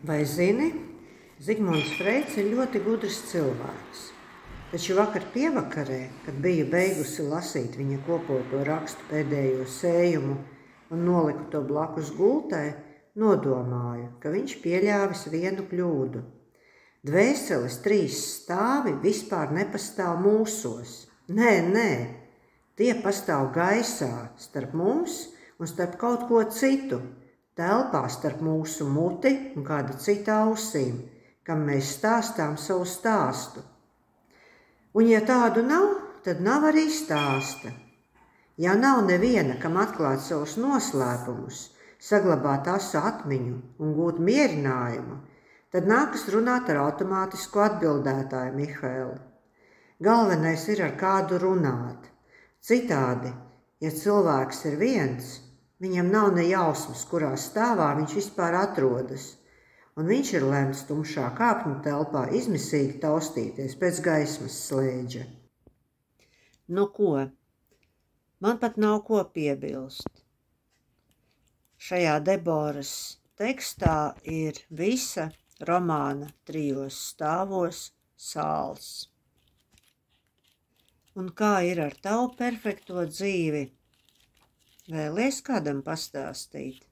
Vai zini, Zigmunds Freids ir ļoti gudrs cilvēks. Taču vakar pievakarē, kad biju beigusi lasīt viņa kopoto rakstu pēdējo sējumu un noliku to blakus gultai, nodomāju, ka viņš pieļāvis vienu kļūdu. Dvēseles 3 stāvi vispār nepastāv mūsos. Nē, tie pastāv gaisā starp mums un starp kaut ko citu, telpā starp mūsu muti un kāda cita ausīm, kam mēs stāstām savu stāstu. Un ja tādu nav, tad nav arī stāsta. Ja nav neviena, kam atklāt savus noslēpumus, saglabāt asu atmiņu un gūt mierinājumu, tad nākas runāt ar automātisku atbildētāju Mihaeli. Galvenais ir ar kādu runāt. Citādi, ja cilvēks ir viens, viņam nav ne jausmas, kurā stāvā viņš vispār atrodas, un viņš ir lemts tumšā kāpņu telpā izmisīgi taustīties pēc gaismas slēdža. Nu ko? Man pat nav ko piebilst. Šajā Deboras tekstā ir visa romāna 3 stāvos sāls. Un kā ir ar tavu perfekto dzīvi? Vēlies kādam pastāstīt?